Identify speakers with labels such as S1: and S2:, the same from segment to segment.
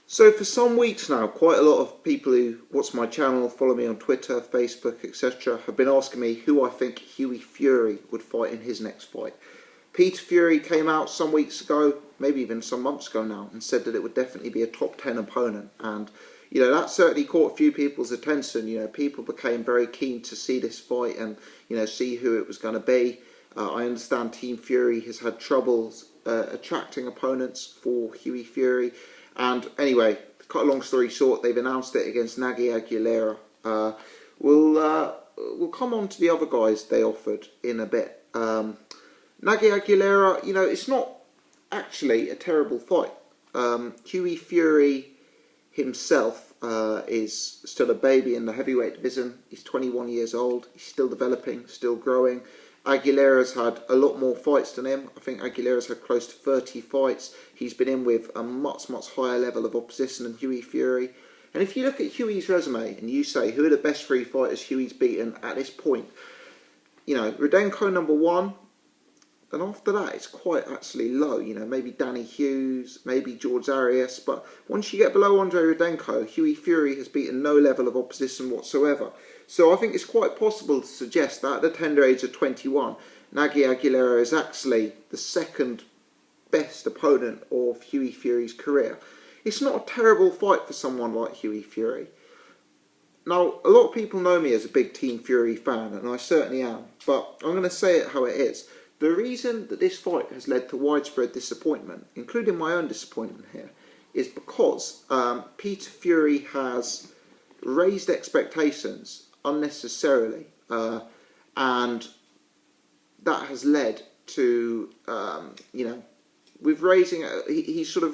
S1: So for some weeks now, quite a lot of people who watch my channel, follow me on Twitter, Facebook, etc. have been asking me who I think Hughie Fury would fight in his next fight. Peter Fury came out some weeks ago, maybe even some months ago now, and said that it would definitely be a top 10 opponent. And, that certainly caught a few people's attention. People became very keen to see this fight and, see who it was going to be. I understand Team Fury has had troubles attracting opponents for Hughie Fury. And anyway, cut a long story short, they've announced it against Nagy Aguilera. We'll come on to the other guys they offered in a bit. Nagy Aguilera, it's not actually a terrible fight. Hughie Fury himself is still a baby in the heavyweight division. He's 21 years old. He's still developing, still growing. Aguilera's had a lot more fights than him. I think Aguilera's had close to 30 fights. He's been in with a much, much higher level of opposition than Hughie Fury. And if you look at Hughie's resume and you say, who are the best three fighters Hughie's beaten at this point? Rudenko number one. And after that, it's quite actually low. Maybe Danny Hughes, maybe George Arias. But once you get below Andre Rudenko, Hughie Fury has beaten no level of opposition whatsoever. So I think it's quite possible to suggest that at the tender age of 21, Nagy Aguilera is actually the second best opponent of Hughie Fury's career. It's not a terrible fight for someone like Hughie Fury. Now, a lot of people know me as a big Team Fury fan, and I certainly am. But I'm going to say it how it is. The reason that this fight has led to widespread disappointment, including my own disappointment here, is because Peter Fury has raised expectations unnecessarily, and that has led to, with raising, he's sort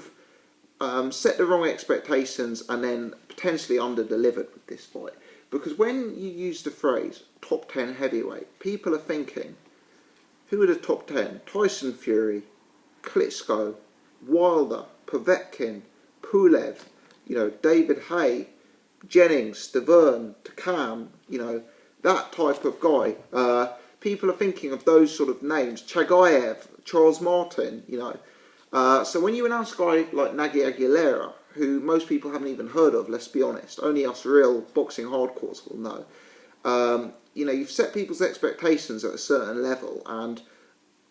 S1: of set the wrong expectations and then potentially under-delivered with this fight. Because when you use the phrase top 10 heavyweight, people are thinking, who are the top 10? Tyson Fury, Klitschko, Wilder, Povetkin, Pulev, David Haye, Jennings, Stavern, Takam, that type of guy. People are thinking of those sort of names. Chagayev, Charles Martin, So when you announce a guy like Nagy Aguilera, who most people haven't even heard of, let's be honest, only us real boxing hardcores will know, you've set people's expectations at a certain level and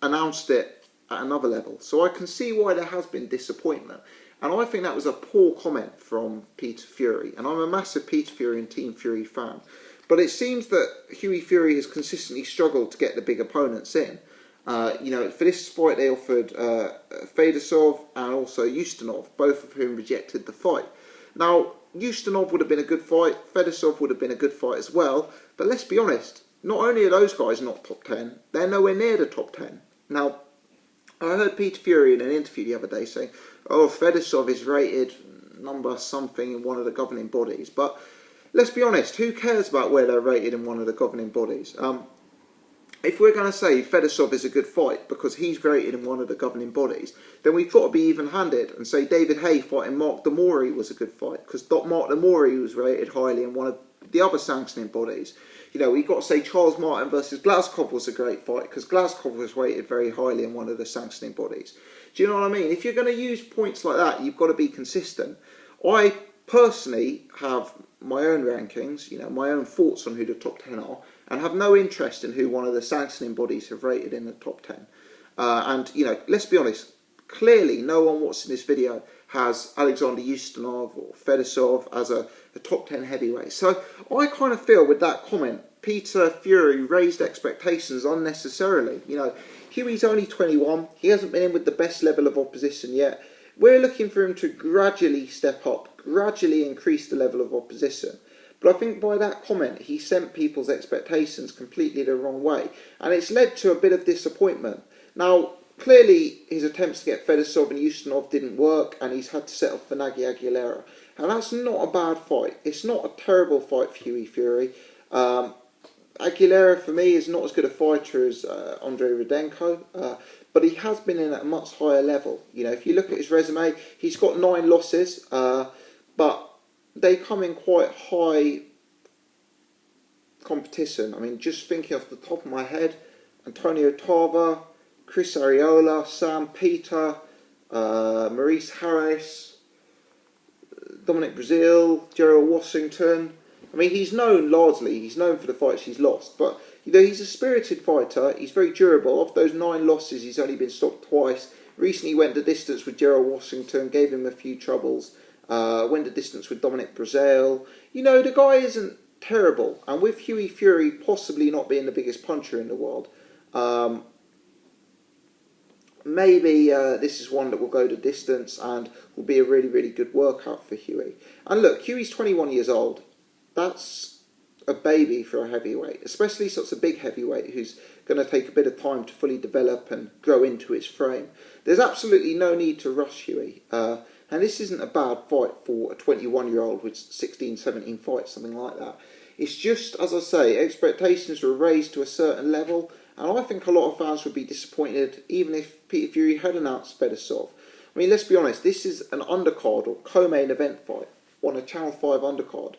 S1: announced it at another level. So I can see why there has been disappointment. And I think that was a poor comment from Peter Fury. And I'm a massive Peter Fury and Team Fury fan. But it seems that Hughie Fury has consistently struggled to get the big opponents in. For this fight they offered Fedosov and also Ustinov, both of whom rejected the fight. Now, Ustinov would have been a good fight, Fedosov would have been a good fight as well, but let's be honest, not only are those guys not top 10, they're nowhere near the top 10. Now, I heard Peter Fury in an interview the other day saying, Fedosov is rated number something in one of the governing bodies, but let's be honest, who cares about where they're rated in one of the governing bodies? If we're going to say Fedosov is a good fight because he's rated in one of the governing bodies, then we've got to be even-handed and say David Haye fighting Mark Damori was a good fight because Mark Damori was rated highly in one of the other sanctioning bodies. We've got to say Charles Martin versus Glazkov was a great fight because Glazkov was rated very highly in one of the sanctioning bodies. Do you know what I mean? If you're going to use points like that, you've got to be consistent. I personally have my own rankings, my own thoughts on who the top 10 are, and have no interest in who one of the sanctioning bodies have rated in the top 10. Let's be honest, clearly no one watching this video has Alexander Ustinov or Fedosov as a top 10 heavyweight. So I kind of feel with that comment, Peter Fury raised expectations unnecessarily. Hughie's only 21, he hasn't been in with the best level of opposition yet. We're looking for him to gradually step up, gradually increase the level of opposition. But I think by that comment, he sent people's expectations completely the wrong way. And it's led to a bit of disappointment. Now, clearly, his attempts to get Fedosov and Ustinov didn't work, and he's had to settle for Nagy Aguilera. And that's not a bad fight. It's not a terrible fight for Hughie Fury. Aguilera, for me, is not as good a fighter as Andre Rudenko, but he has been in at a much higher level. If you look at his resume, he's got 9 losses, but they come in quite high competition. I mean, just thinking off the top of my head, Antonio Tarver, Chris Arreola, Sam Peter, Maurice Harris, Dominic Breazeale, Gerald Washington. I mean, he's known for the fights he's lost, but he's a spirited fighter. He's very durable. Of those 9 losses, he's only been stopped twice. Recently went the distance with Gerald Washington, gave him a few troubles. Went the distance with Dominic Breazeale. The guy isn't terrible. And with Hughie Fury possibly not being the biggest puncher in the world, maybe this is one that will go the distance and will be a really, really good workout for Hughie. And look, Hughie's 21 years old. That's a baby for a heavyweight, especially such a big heavyweight who's going to take a bit of time to fully develop and grow into his frame. There's absolutely no need to rush Hughie. And this isn't a bad fight for a 21-year-old with 16, 17 fights, something like that. It's just, as I say, expectations were raised to a certain level, and I think a lot of fans would be disappointed even if Peter Fury had announced Fedosov. I mean, let's be honest, this is an undercard or co-main event fight on a Channel 5 undercard.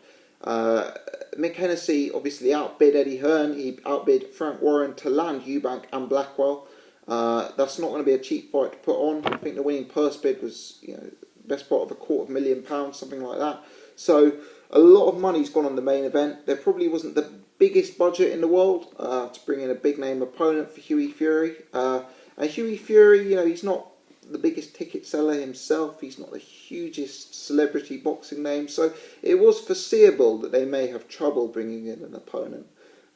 S1: Mick Hennessy obviously outbid Eddie Hearn. He outbid Frank Warren to land Eubank and Blackwell. That's not going to be a cheap fight to put on. I think the winning purse bid was, best part of £250,000, something like that. So a lot of money's gone on the main event. There probably wasn't the biggest budget in the world to bring in a big name opponent for Hughie Fury. And Hughie Fury, he's not the biggest ticket seller himself. He's not the hugest celebrity boxing name. So it was foreseeable that they may have trouble bringing in an opponent.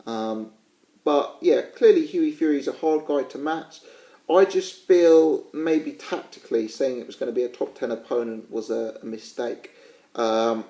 S1: But yeah, clearly Hughie Fury's a hard guy to match. I just feel maybe tactically saying it was going to be a top 10 opponent was a mistake. As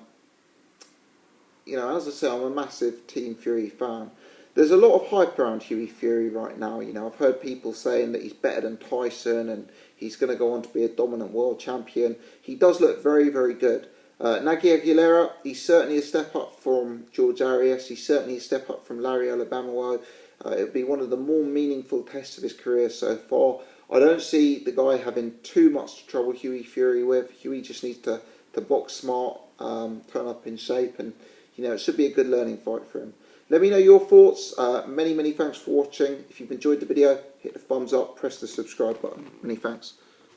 S1: I say, I'm a massive Team Fury fan. There's a lot of hype around Hughie Fury right now. I've heard people saying that he's better than Tyson and he's going to go on to be a dominant world champion. He does look very, very good. Nagy Aguilera, he's certainly a step up from George Arias. He's certainly a step up from Larry Alabama. It would be one of the more meaningful tests of his career so far. I don't see the guy having too much to trouble Hughie Fury with. Hughie just needs to box smart, turn up in shape, and it should be a good learning fight for him. Let me know your thoughts. Many thanks for watching. If you've enjoyed the video, hit the thumbs up, press the subscribe button. Many thanks.